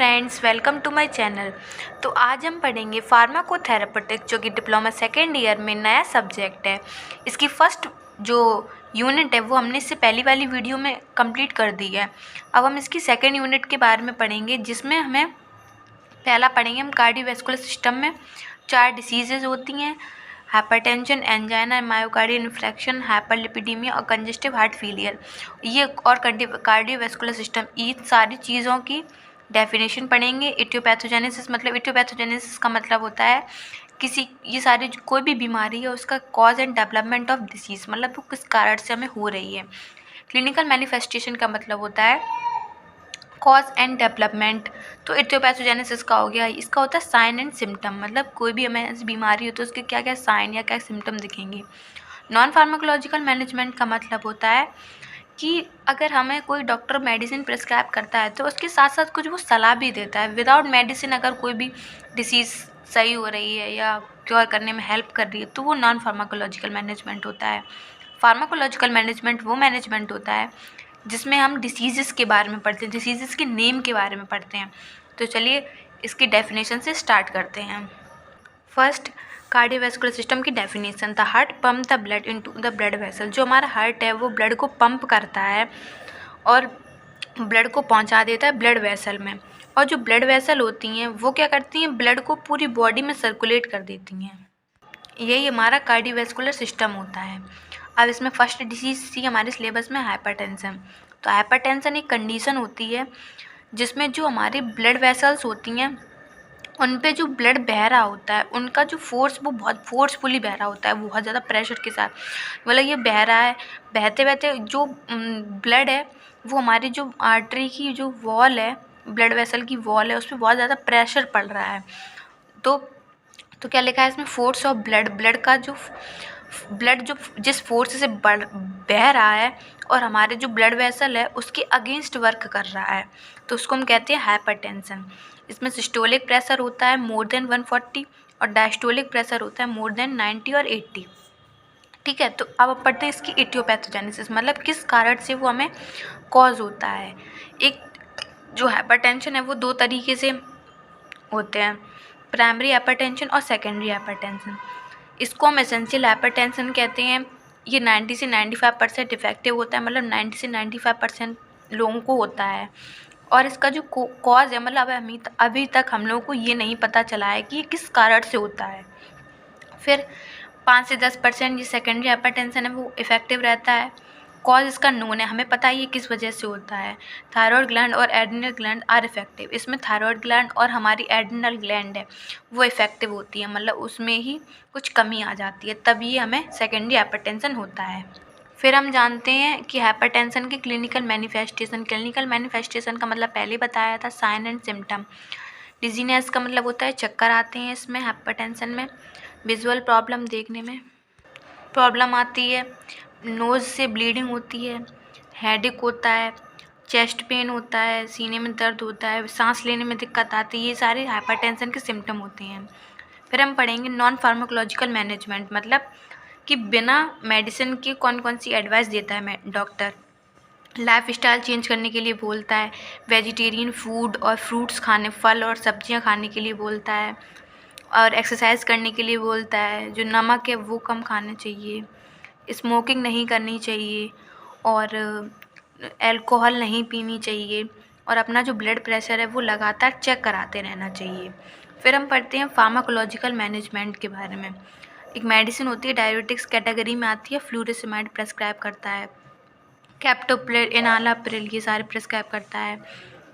Friends, welcome to my channel. तो आज हम पढ़ेंगे फार्माकोथेरेपेटिक्स, जो कि डिप्लोमा सेकेंड ईयर में नया सब्जेक्ट है। इसकी फर्स्ट जो यूनिट है वो हमने इससे पहली वाली वीडियो में कंप्लीट कर दी है। अब हम इसकी सेकेंड यूनिट के बारे में पढ़ेंगे, जिसमें हमें पहला पढ़ेंगे हम कार्डियोवैस्कुलर सिस्टम में 4 डिसीजेज होती हैं: hypertension, angina, myocardial infarction, hyperlipidaemia और कंजेस्टिव हार्ट फेलियर। ये और कार्डियोवैस्कुलर सिस्टम, ये सारी चीज़ों की डेफिनेशन पढ़ेंगे। इटियोपैथोजेनेसिस का मतलब होता है ये सारी कोई भी बीमारी है उसका cause and development of disease, मतलब वो किस कारण से हमें हो रही है। क्लिनिकल मैनिफेस्टेशन का मतलब होता है कॉज एंड डेवलपमेंट। तो इटियोपैथोजेनेसिस का हो गया, इसका होता है साइन एंड सिम्टम, मतलब कोई भी हमें ऐसी बीमारी हो तो उसके क्या क्या साइन या क्या सिम्टम दिखेंगे। नॉन फार्माकोलॉजिकल मैनेजमेंट का मतलब होता है कि अगर हमें कोई डॉक्टर मेडिसिन प्रिस्क्राइब करता है तो उसके साथ साथ कुछ वो सलाह भी देता है। विदाउट मेडिसिन अगर कोई भी डिसीज़ सही हो रही है या क्योर करने में हेल्प कर रही है तो वो नॉन फार्माकोलॉजिकल मैनेजमेंट होता है। फार्माकोलॉजिकल मैनेजमेंट वो मैनेजमेंट होता है जिसमें हम डिसीज़ के बारे में पढ़ते हैं, डिसीज़ के नेम के बारे में पढ़ते हैं। तो चलिए इसकी डेफिनेशन से स्टार्ट करते हैं। फर्स्ट, कार्डियोवैस्कुलर सिस्टम की definition: the heart pump the blood into the blood vessel. जो हमारा हार्ट है वो ब्लड को पंप करता है और ब्लड को पहुंचा देता है ब्लड वेसल में। और जो ब्लड वेसल होती हैं वो क्या करती हैं, ब्लड को पूरी बॉडी में सर्कुलेट कर देती हैं। यही हमारा कार्डियोवैस्कुलर सिस्टम होता है। अब इसमें फर्स्ट डिसीज़ थी हमारे सिलेबस में हाइपरटेंशन। तो हाइपरटेंशन एक कंडीशन होती है जिसमें जो हमारी ब्लड वेसल्स होती हैं उन पे जो ब्लड बह रहा होता है उनका जो फोर्स वो बहुत फोर्सफुली बह रहा होता है, बहुत ज़्यादा प्रेशर के साथ। मतलब ये बह रहा है, बहते बहते जो ब्लड है वो हमारी जो आर्टरी की जो वॉल है, ब्लड वेसल की वॉल है, उस पर बहुत ज़्यादा प्रेशर पड़ रहा है। तो क्या लिखा है इसमें, फोर्स ऑफ ब्लड जो जिस फोर्स से बह रहा है और हमारे जो ब्लड वेसल है उसके अगेंस्ट वर्क कर रहा है, तो उसको हम कहते हैं हाइपरटेंशन। इसमें सिस्टोलिक प्रेशर होता है मोर देन 140 और डायस्टोलिक प्रेशर होता है मोर देन 90 और 80। ठीक है, तो अब पढ़ते हैं इसकी इटियोपैथोजेनेसिस, मतलब किस कारण से वो हमें कॉज होता है। एक जो हाइपरटेंशन है वो 2 तरीके से होते हैं, प्राइमरी हाइपरटेंशन और सेकेंडरी हाइपरटेंशन। इसको हम एसेंशियल हाइपरटेंशन कहते हैं। ये 90 से 95% इफेक्टिव होता है, मतलब 90 से 95% लोगों को होता है। और इसका जो कॉज है, मतलब अभी तक हम लोगों को ये नहीं पता चला है कि ये किस कारण से होता है। फिर 5 से 10% ये सेकेंडरी हाइपरटेंशन है वो इफेक्टिव रहता है। कॉज इसका नोन है, हमें पता है ये किस वजह से होता है। थायराइड ग्लैंड और एड्रिनल ग्लैंड आर इफेक्टिव। इसमें थायराइड ग्लैंड और हमारी एड्रिनल ग्लैंड है वो इफेक्टिव होती है, मतलब उसमें ही कुछ कमी आ जाती है, तभी हमें सेकेंडरी हाइपरटेंशन होता है। फिर हम जानते हैं कि हाइपरटेंशन की क्लिनिकल मैनिफेस्टेशन का मतलब पहले बताया था, साइन एंड सिम्टम। डिजीनेस का मतलब होता है चक्कर आते हैं इसमें हाइपरटेंशन में। विजुअल प्रॉब्लम, देखने में प्रॉब्लम आती है। नोज़ से ब्लीडिंग होती है। हेडेक होता है। चेस्ट पेन होता है, सीने में दर्द होता है, सांस लेने में दिक्कत आती है। ये सारे हाइपरटेंशन के सिम्टम होते हैं। फिर हम पढ़ेंगे नॉन फार्माकोलॉजिकल मैनेजमेंट, मतलब कि बिना मेडिसिन के कौन कौन सी एडवाइस देता है डॉक्टर। लाइफ स्टाइल चेंज करने के लिए बोलता है, वेजिटेरियन फूड और फ्रूट्स खाने, फल और सब्जियां खाने के लिए बोलता है, और एक्सरसाइज करने के लिए बोलता है। जो नमक है वो कम खाना चाहिए, स्मोकिंग नहीं करनी चाहिए और अल्कोहल नहीं पीनी चाहिए, और अपना जो ब्लड प्रेशर है वो लगातार चेक कराते रहना चाहिए। फिर हम पढ़ते हैं फार्माकोलॉजिकल मैनेजमेंट के बारे में। एक मेडिसिन होती है, डायबिटिक्स कैटेगरी में आती है, फ्लूरेसेमाइड प्रेस्क्राइब करता है, कैप्टोप्रिल, एनालाप्रिल ये सारे प्रेस्क्राइब करता है।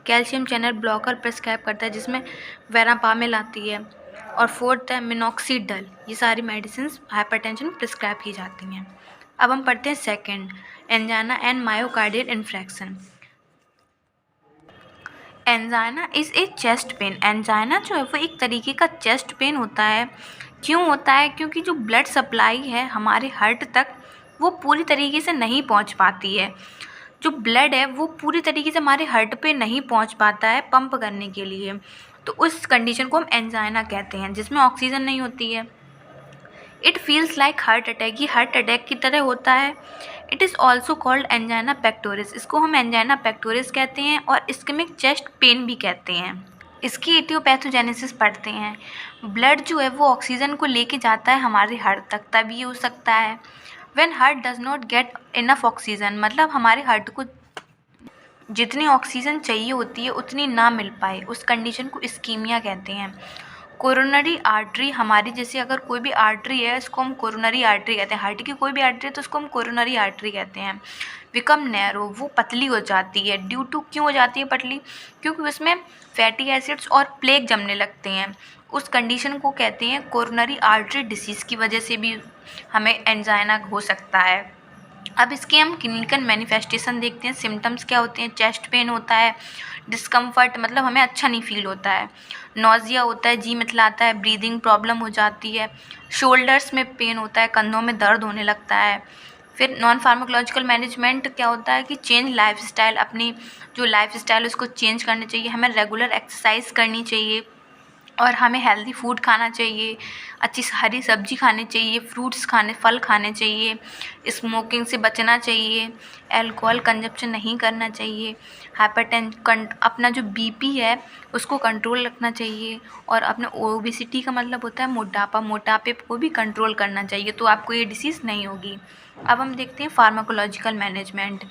कैल्शियम चैनल ब्लॉकर प्रेस्क्राइब करता है जिसमें वेरापामिल आती है, और फोर्थ है मिनॉक्सीडिल। ये सारी मेडिसिन हाइपरटेंशन प्रिस्क्राइब की जाती हैं। अब हम पढ़ते हैं second, angina and myocardial infarction. Angina is a chest pain. Angina जो है वो एक तरीके का चेस्ट पेन होता है। क्यों होता है? क्योंकि जो ब्लड सप्लाई है हमारे हार्ट तक वो पूरी तरीके से नहीं पहुंच पाती है। जो ब्लड है वो पूरी तरीके से हमारे हार्ट पे नहीं पहुंच पाता है पंप करने के लिए, तो उस कंडीशन को हम एंजाइना कहते हैं, जिसमें ऑक्सीजन नहीं होती है। It feels like heart attack, ये हार्ट अटैक की तरह होता है। It is also called angina pectoris, इसको हम एंजाइना पेक्टोरिस कहते हैं और इस्केमिक चेस्ट पेन भी कहते हैं। इसकी एटियोपैथोजेनेसिस पढ़ते हैं। ब्लड जो है वो ऑक्सीजन को लेके जाता है हमारे हार्ट तक, तब ये हो सकता है। When heart does not get enough oxygen, मतलब हमारे हार्ट को जितनी ऑक्सीजन चाहिए होती है उतनी ना मिल पाए, उस कंडीशन को इस्कीमिया कहते हैं। कोरोनरी आर्टरी, हमारी जैसे अगर कोई भी आर्टरी है इसको हम कोरोनरी आर्टरी कहते हैं। हार्ट की कोई भी आर्टरी है तो उसको हम कोरोनरी आर्टरी कहते हैं। बिकम नैरो, वो पतली हो जाती है। ड्यू टू, क्यों हो जाती है पतली? क्योंकि उसमें फैटी एसिड्स और प्लेग जमने लगते हैं। उस कंडीशन को कहते हैं कोरोनरी आर्टरी डिसीज़ की वजह से भी हमें एंजाइना हो सकता है। अब इसके हम क्लिनिकल मैनिफेस्टेशन देखते हैं। सिम्टम्स क्या होते हैं? चेस्ट पेन होता है, डिस्कम्फर्ट, मतलब हमें अच्छा नहीं फील होता है, नोज़िया होता है, जी मिचलाता है, ब्रीदिंग प्रॉब्लम हो जाती है, शोल्डर्स में पेन होता है, कंधों में दर्द होने लगता है। फिर नॉन फार्माकोलॉजिकल मैनेजमेंट क्या होता है कि चेंज लाइफस्टाइल, अपनी जो लाइफस्टाइल है उसको चेंज करना चाहिए, हमें रेगुलर एक्सरसाइज करनी चाहिए और हमें हेल्दी फूड खाना चाहिए, अच्छी हरी सब्जी खानी चाहिए, फ्रूट्स खाने, फल खाने चाहिए, स्मोकिंग से बचना चाहिए, अल्कोहल कंजप्शन नहीं करना चाहिए, अपना जो बीपी है उसको कंट्रोल रखना चाहिए, और अपने ओबेसिटी का मतलब होता है मोटापा, मोटापे को भी कंट्रोल करना चाहिए, तो आपको ये डिसीज़ नहीं होगी। अब हम देखते हैं फार्माकोलॉजिकल मैनेजमेंट।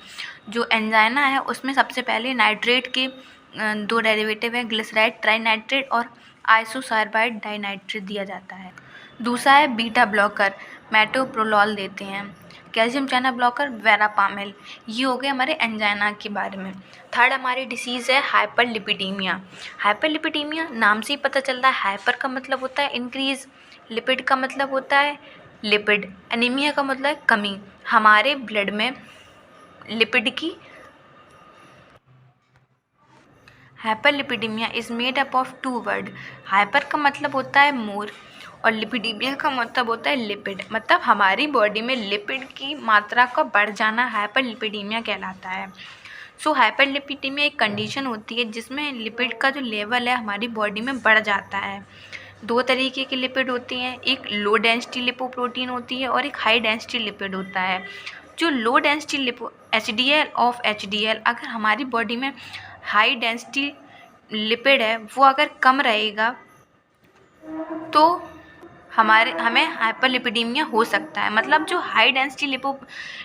जो एंजाइना है उसमें सबसे पहले नाइट्रेट के दो डेरिवेटिव है, ग्लिसराइड ट्राइनाइट्रेट और आइसोसार्बाइड डाइनाइट्रेट दिया जाता है। दूसरा है बीटा ब्लॉकर, मेटोप्रोलॉल देते हैं। Calcium channel blocker verapamil. ये हो गए हमारे एंजाइना के बारे में। थर्ड हमारी डिसीज़ है हाइपरलिपिडीमिया। हाइपरलिपिडीमिया नाम से ही पता चलता है, हाइपर का मतलब होता है इंक्रीज़, लिपिड का मतलब होता है लिपिड, एनीमिया का मतलब है कमी। हमारे ब्लड में लिपिड की, hyperlipidemia is made up of two word. Hyper का मतलब होता है मोर और लिपिडीमिया का मतलब होता है लिपिड, मतलब हमारी बॉडी में लिपिड की मात्रा का बढ़ जाना हाइपरलिपिडीमिया कहलाता है। सो हाइपरलिपिडीमिया एक कंडीशन होती है जिसमें लिपिड का जो लेवल है हमारी बॉडी में बढ़ जाता है। दो तरीके की लिपिड होती हैं, एक लो डेंसिटी लिपोप्रोटीन होती है और एक हाई डेंसिटी लिपिड होता है। जो low density lipo HDL of HDL, अगर हमारी बॉडी में हाई डेंसिटी लिपिड है वो अगर कम रहेगा तो हमें हाइपरलिपिडीमिया हो सकता है। मतलब जो हाई डेंसिटी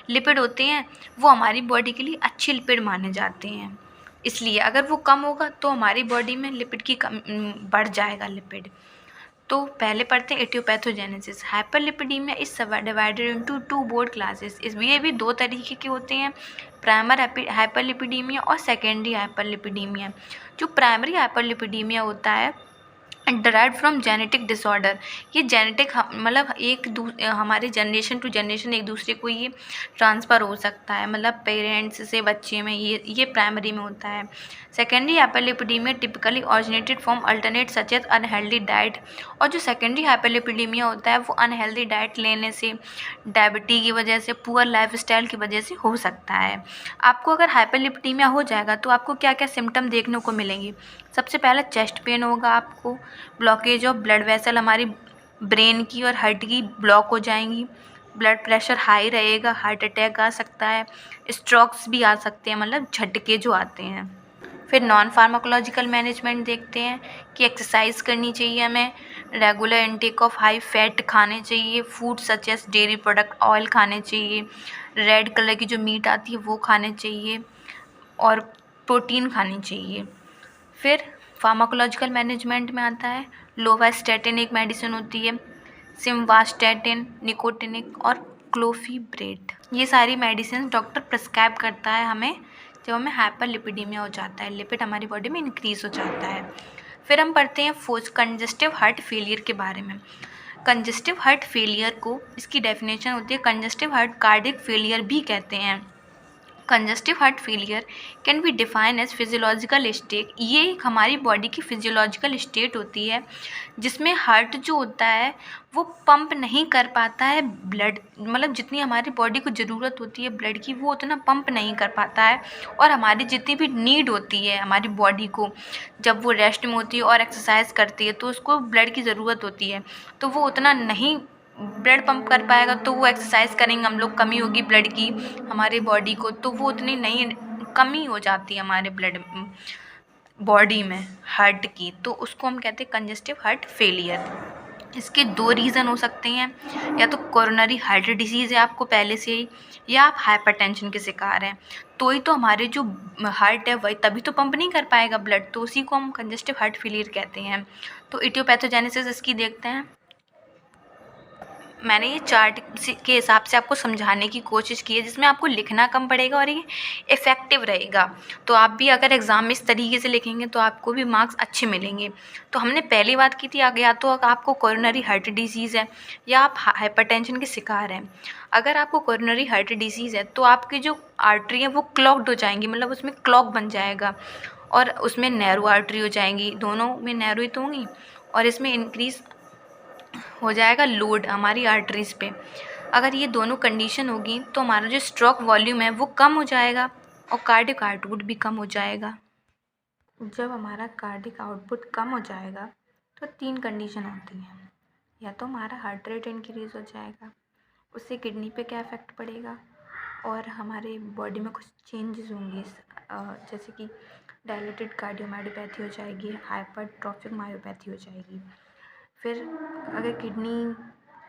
लिपिड होते हैं वो हमारी बॉडी के लिए अच्छे लिपिड माने जाते हैं, इसलिए अगर वो कम होगा तो हमारी बॉडी में लिपिड की बढ़ जाएगा लिपिड। तो पहले पढ़ते हैं etiopathogenesis. Hyperlipidemia is divided into two broad classes. ये भी दो तरीके के होते हैं, प्राइमर हाइपरलिपिडीमिया और सेकेंडरी हाइपरलिपिडीमिया। जो प्राइमरी हाइपरलिपिडीमिया होता है डराइव फ्रॉम जेनेटिक डिसऑर्डर, ये जेनेटिक मतलब हमारे जनरेशन टू जनरेशन एक दूसरे को ये ट्रांसफ़र हो सकता है, मतलब पेरेंट्स से बच्चे में, ये प्राइमरी में होता है। Secondary hyperlipidemia typically originated from alternate such as unhealthy diet, और जो सेकेंडरी हाइपरलिपिडीमिया होता है वो अनहेल्दी डाइट लेने से, डायबिटीज़ की वजह से, पुअर लाइफस्टाइल की वजह से हो सकता है। आपको अगर हाइपरलिपिडीमिया हो जाएगा तो आपको क्या क्या सिम्टम देखने को मिलेंगे? सबसे पहले चेस्ट पेन होगा आपको, ब्लॉकेज ऑफ ब्लड वेसल, हमारी ब्रेन की और हार्ट की ब्लॉक हो जाएंगी, ब्लड प्रेशर हाई रहेगा, हार्ट अटैक आ सकता है, स्ट्रोक्स भी आ सकते हैं, मतलब झटके जो आते हैं। फिर नॉन फार्माकोलॉजिकल मैनेजमेंट देखते हैं कि एक्सरसाइज करनी चाहिए हमें, regular intake of high fat खाने चाहिए, food such as dairy product oil खाने चाहिए, रेड कलर की जो मीट आती है वो खाने चाहिए और प्रोटीन खानी चाहिए। फिर फार्माकोलॉजिकल मैनेजमेंट में आता है लोवास्टैटिन एक मेडिसिन होती है, सिम्वास्टैटिन, निकोटिनिक और क्लोफिब्रेट। ये सारी मेडिसिन डॉक्टर प्रिस्क्राइब करता है हमें जब हमें हाइपरलिपिडीमिया हो जाता है, लिपिड हमारी बॉडी में इंक्रीज़ हो जाता है। फिर हम पढ़ते हैं कंजस्टिव हार्ट फेलियर के बारे में। कंजस्टिव हार्ट फेलियर को, इसकी डेफिनेशन होती है कंजस्टिव हार्ट कार्डियक फेलियर भी कहते हैं। Congestive heart failure can be define as physiological state. ये एक हमारी बॉडी की फिजियोलॉजिकल स्टेट होती है जिसमें हार्ट जो होता है वो पंप नहीं कर पाता है ब्लड, मतलब जितनी हमारी बॉडी को ज़रूरत होती है ब्लड की वो उतना पंप नहीं कर पाता है, और हमारी जितनी भी नीड होती है हमारी बॉडी को, जब वो रेस्ट में होती है और एक्सरसाइज करती है तो उसको ब्लड की ज़रूरत होती है, तो वो उतना नहीं ब्लड पंप कर पाएगा, तो वो एक्सरसाइज करेंगे हम लोग, कमी होगी ब्लड की हमारे बॉडी को, तो वो उतनी नहीं, कमी हो जाती है हमारे ब्लड में। बॉडी में हार्ट की, तो उसको हम कहते हैं कंजेस्टिव हार्ट फेलियर। इसके 2 रीज़न हो सकते हैं, या तो कोरोनरी हार्ट डिसीज़ है आपको पहले से ही, या आप हाइपरटेंशन के शिकार हैं। तो ही तो हमारे जो हार्ट है वही तभी तो पंप नहीं कर पाएगा ब्लड, तो उसी को हम कंजेस्टिव हार्ट फेलियर कहते हैं। तो इडियोपैथोजेनेसिस इसकी देखते हैं। मैंने ये चार्ट के हिसाब से आपको समझाने की कोशिश की है, जिसमें आपको लिखना कम पड़ेगा और ये इफ़ेक्टिव रहेगा। तो आप भी अगर एग्ज़ाम में इस तरीके से लिखेंगे तो आपको भी मार्क्स अच्छे मिलेंगे। तो हमने पहली बात की थी या तो आपको कोरोनरी हार्ट डिसीज़ है या आप हाइपरटेंशन के शिकार हैं। अगर आपको कोरोनरी हार्ट डिसीज़ है तो आपकी जो आर्टरी है वो क्लॉग्ड हो जाएंगी, मतलब उसमें क्लॉग बन जाएगा और उसमें नैरो आर्टरी हो जाएंगी, दोनों में नैरो ही तो होंगी, और इसमें इंक्रीज़ हो जाएगा लोड हमारी आर्टरीज़ पे। अगर ये दोनों कंडीशन होगी तो हमारा जो स्ट्रोक वॉल्यूम है वो कम हो जाएगा और कार्डिक आउटपुट भी कम हो जाएगा। जब हमारा कार्डिक आउटपुट कम हो जाएगा तो 3 कंडीशन होती हैं। या तो हमारा हार्ट रेट इंक्रीज़ हो जाएगा, उससे किडनी पे क्या इफ़ेक्ट पड़ेगा, और हमारे बॉडी में कुछ चेंजेस होंगे, जैसे कि डायलेटेड कार्डियोमायोपैथी हो जाएगी, हाइपरट्रॉफिक मायोपैथी हो जाएगी। फिर अगर किडनी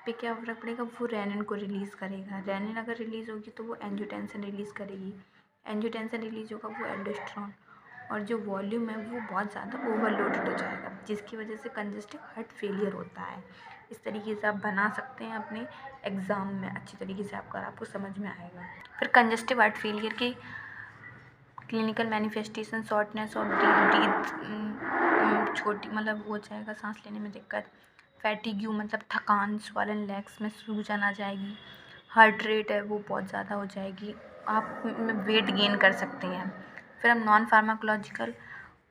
पे क्या फ़र्क पड़ेगा, वो रेनिन को रिलीज़ करेगा। रेनिन अगर रिलीज़ होगी तो वो एंजियोटेंसिन रिलीज़ करेगी। एंजियोटेंसिन रिलीज़ होगा वो एल्डोस्टेरोन, और जो वॉल्यूम है वो बहुत ज़्यादा ओवरलोडेड हो जाएगा, जिसकी वजह से कंजेस्टिव हार्ट फेलियर होता है। इस तरीके से आप बना सकते हैं अपने एग्ज़ाम में अच्छी तरीके से, आपको समझ में आएगा। फिर कंजेस्टिव हार्ट फेलियर की clinical manifestation shortness of breath, छोटी मतलब हो जाएगा सांस लेने में दिक्कत, फैटिग्यू मतलब थकान, स्वॉलन लेग्स में सूजन आ जाएगी, हार्ट रेट है वो बहुत ज़्यादा हो जाएगी, आप वेट गेन कर सकते हैं। फिर हम नॉन फार्माकोलॉजिकल,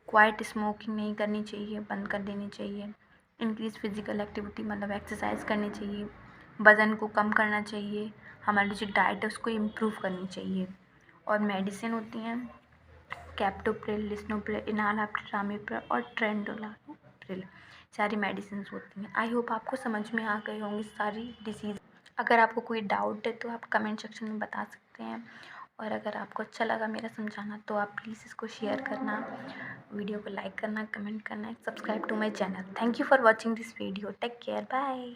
क्वाइट स्मोकिंग नहीं करनी चाहिए, बंद कर देनी चाहिए, इंक्रीज फिजिकल एक्टिविटी मतलब एक्सरसाइज करनी चाहिए, वज़न को कम करना चाहिए, हमारी जो डाइट है उसको इम्प्रूव करनी चाहिए। और मेडिसिन होती हैं कैप्टोप्रिल, लिस्नोप्रिल, इनालाप्रिल, रामिप्रिल और ट्रेंडोलाप्रिल, सारी मेडिसिन होती हैं। आई होप आपको समझ में आ गई होंगी सारी डिसीज़। अगर आपको कोई डाउट है तो आप कमेंट सेक्शन में बता सकते हैं, और अगर आपको अच्छा लगा मेरा समझाना तो आप प्लीज़ इसको शेयर करना, वीडियो को लाइक करना, कमेंट करना, subscribe to my channel. Thank you for watching this video. Take care, bye.